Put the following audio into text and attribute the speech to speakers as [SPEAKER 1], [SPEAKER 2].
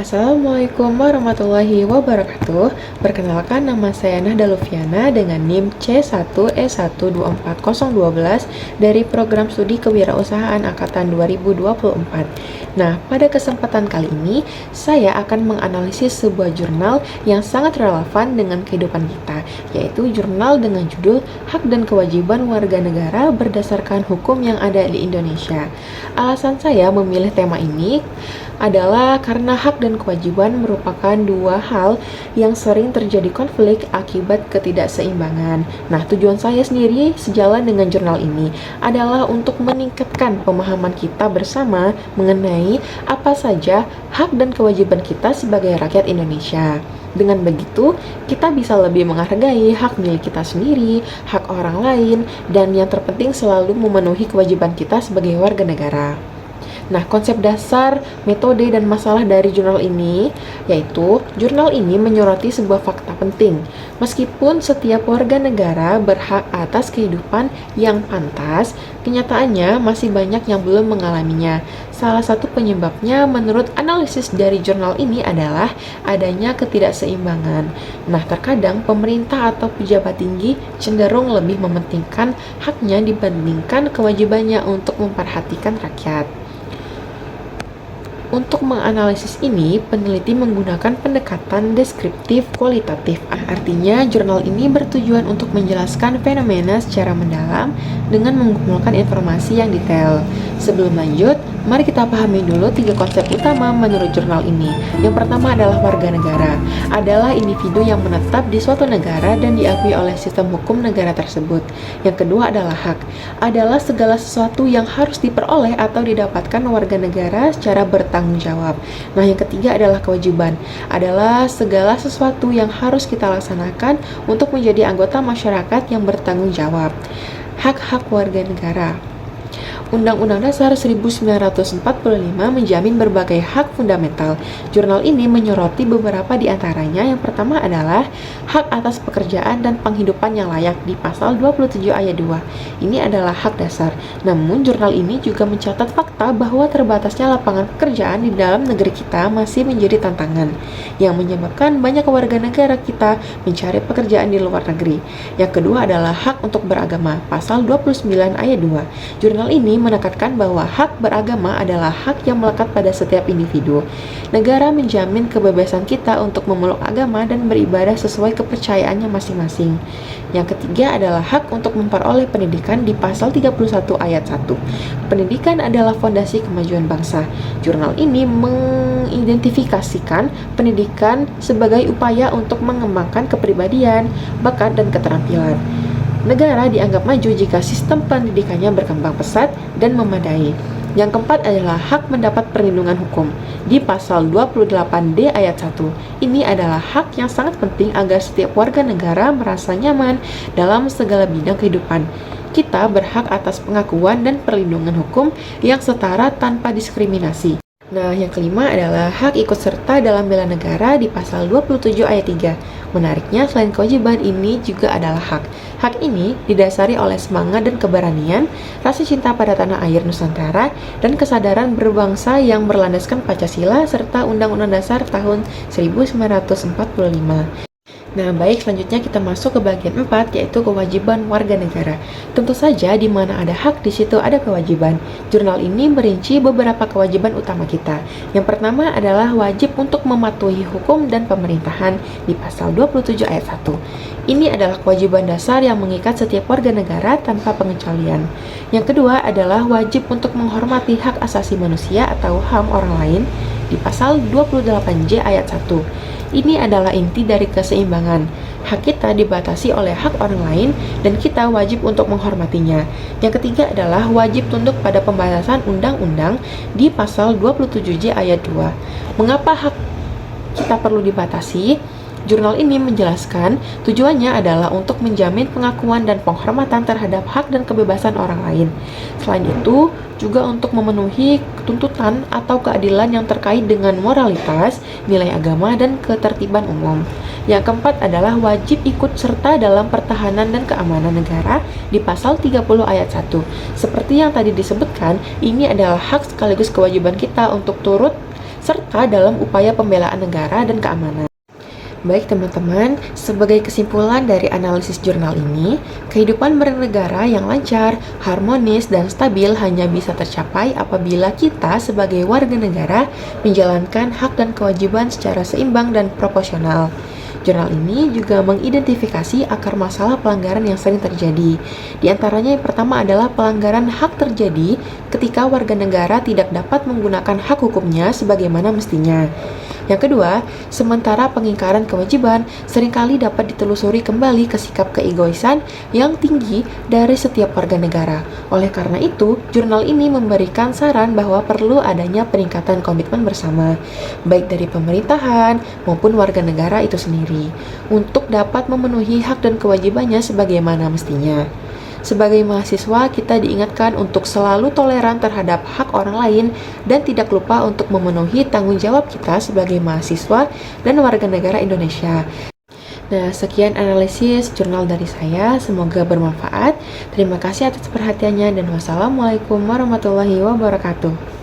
[SPEAKER 1] Assalamualaikum warahmatullahi wabarakatuh. Perkenalkan, nama saya Nahda Lufiana dengan NIM C1E1240012 dari Program Studi Kewirausahaan Angkatan 2024. Nah, pada kesempatan kali ini, saya akan menganalisis sebuah jurnal yang sangat relevan dengan kehidupan kita, yaitu jurnal dengan judul Hak dan Kewajiban Warga Negara Berdasarkan Hukum yang Ada di Indonesia. Alasan saya memilih tema ini adalah karena hak dan kewajiban merupakan dua hal yang sering terjadi konflik akibat ketidakseimbangan. Nah, tujuan saya sendiri sejalan dengan jurnal ini adalah untuk meningkatkan pemahaman kita bersama mengenai apa saja hak dan kewajiban kita sebagai rakyat Indonesia. Dengan begitu, kita bisa lebih menghargai hak milik kita sendiri, hak orang lain, dan yang terpenting selalu memenuhi kewajiban kita sebagai warga negara. Nah, konsep dasar, metode, dan masalah dari jurnal ini, yaitu jurnal ini menyoroti sebuah fakta penting. Meskipun setiap warga negara berhak atas kehidupan yang pantas, kenyataannya masih banyak yang belum mengalaminya. Salah satu penyebabnya menurut analisis dari jurnal ini adalah adanya ketidakseimbangan. Nah, terkadang pemerintah atau pejabat tinggi cenderung lebih mementingkan haknya dibandingkan kewajibannya untuk memperhatikan rakyat. Untuk menganalisis ini, peneliti menggunakan pendekatan deskriptif kualitatif. Artinya, jurnal ini bertujuan untuk menjelaskan fenomena secara mendalam dengan mengumpulkan informasi yang detail. Sebelum lanjut, mari kita pahami dulu tiga konsep utama menurut jurnal ini. Yang pertama adalah warga negara. Adalah individu yang menetap di suatu negara dan diakui oleh sistem hukum negara tersebut. Yang kedua adalah hak. Adalah segala sesuatu yang harus diperoleh atau didapatkan warga negara secara bertanggung jawab. Nah, yang ketiga adalah kewajiban. Adalah segala sesuatu yang harus kita laksanakan untuk menjadi anggota masyarakat yang bertanggung jawab. Hak-hak warga negara. Undang-Undang Dasar 1945 menjamin berbagai hak fundamental. Jurnal ini menyoroti beberapa di antaranya. Yang pertama adalah hak atas pekerjaan dan penghidupan yang layak di pasal 27 ayat 2. Ini adalah hak dasar. Namun, jurnal ini juga mencatat fakta bahwa terbatasnya lapangan pekerjaan di dalam negeri kita masih menjadi tantangan yang menyebabkan banyak warga negara kita mencari pekerjaan di luar negeri. Yang kedua adalah hak untuk beragama, pasal 29 ayat 2. Jurnal ini menekankan bahwa hak beragama adalah hak yang melekat pada setiap individu. Negara menjamin kebebasan kita untuk memeluk agama dan beribadah sesuai kepercayaannya masing-masing. Yang ketiga adalah hak untuk memperoleh pendidikan di pasal 31 ayat 1. Pendidikan adalah fondasi kemajuan bangsa. Jurnal ini mengidentifikasikan pendidikan sebagai upaya untuk mengembangkan kepribadian, bakat, dan keterampilan. Negara dianggap maju jika sistem pendidikannya berkembang pesat dan memadai. Yang keempat adalah hak mendapat perlindungan hukum. Di pasal 28D ayat 1, ini adalah hak yang sangat penting agar setiap warga negara merasa nyaman dalam segala bidang kehidupan. Kita berhak atas pengakuan dan perlindungan hukum yang setara tanpa diskriminasi. Nah, yang kelima adalah hak ikut serta dalam bela negara di pasal 27 ayat 3. Menariknya, selain kewajiban, ini juga adalah hak. Hak ini didasari oleh semangat dan keberanian, rasa cinta pada tanah air Nusantara, dan kesadaran berbangsa yang berlandaskan Pancasila serta Undang-Undang Dasar tahun 1945. Nah, baik, selanjutnya kita masuk ke bagian 4, yaitu kewajiban warga negara. Tentu saja, di mana ada hak, di situ ada kewajiban. Jurnal ini merinci beberapa kewajiban utama kita. Yang pertama adalah wajib untuk mematuhi hukum dan pemerintahan di pasal 27 ayat 1. Ini adalah kewajiban dasar yang mengikat setiap warga negara tanpa pengecualian. Yang kedua adalah wajib untuk menghormati hak asasi manusia atau HAM orang lain di pasal 28J ayat 1. Ini adalah inti dari keseimbangan. Hak kita dibatasi oleh hak orang lain dan kita wajib untuk menghormatinya. Yang ketiga adalah wajib tunduk pada pembatasan undang-undang di pasal 27J ayat 2. Mengapa hak kita perlu dibatasi? Jurnal ini menjelaskan tujuannya adalah untuk menjamin pengakuan dan penghormatan terhadap hak dan kebebasan orang lain. Selain itu, juga untuk memenuhi tuntutan atau keadilan yang terkait dengan moralitas, nilai agama, dan ketertiban umum. Yang keempat adalah wajib ikut serta dalam pertahanan dan keamanan negara di pasal 30 ayat 1. Seperti yang tadi disebutkan, ini adalah hak sekaligus kewajiban kita untuk turut serta dalam upaya pembelaan negara dan keamanan. Baik teman-teman, sebagai kesimpulan dari analisis jurnal ini, kehidupan bernegara yang lancar, harmonis, dan stabil hanya bisa tercapai apabila kita sebagai warga negara menjalankan hak dan kewajiban secara seimbang dan proporsional. Jurnal ini juga mengidentifikasi akar masalah pelanggaran yang sering terjadi. Di antaranya yang pertama adalah pelanggaran hak terjadi ketika warga negara tidak dapat menggunakan hak hukumnya sebagaimana mestinya. Yang kedua, sementara pengingkaran kewajiban seringkali dapat ditelusuri kembali ke sikap keegoisan yang tinggi dari setiap warga negara. Oleh karena itu, jurnal ini memberikan saran bahwa perlu adanya peningkatan komitmen bersama, baik dari pemerintahan maupun warga negara itu sendiri, untuk dapat memenuhi hak dan kewajibannya sebagaimana mestinya. Sebagai mahasiswa, kita diingatkan untuk selalu toleran terhadap hak orang lain dan tidak lupa untuk memenuhi tanggung jawab kita sebagai mahasiswa dan warga negara Indonesia. Nah, sekian analisis jurnal dari saya. Semoga bermanfaat. Terima kasih atas perhatiannya dan wassalamualaikum warahmatullahi wabarakatuh.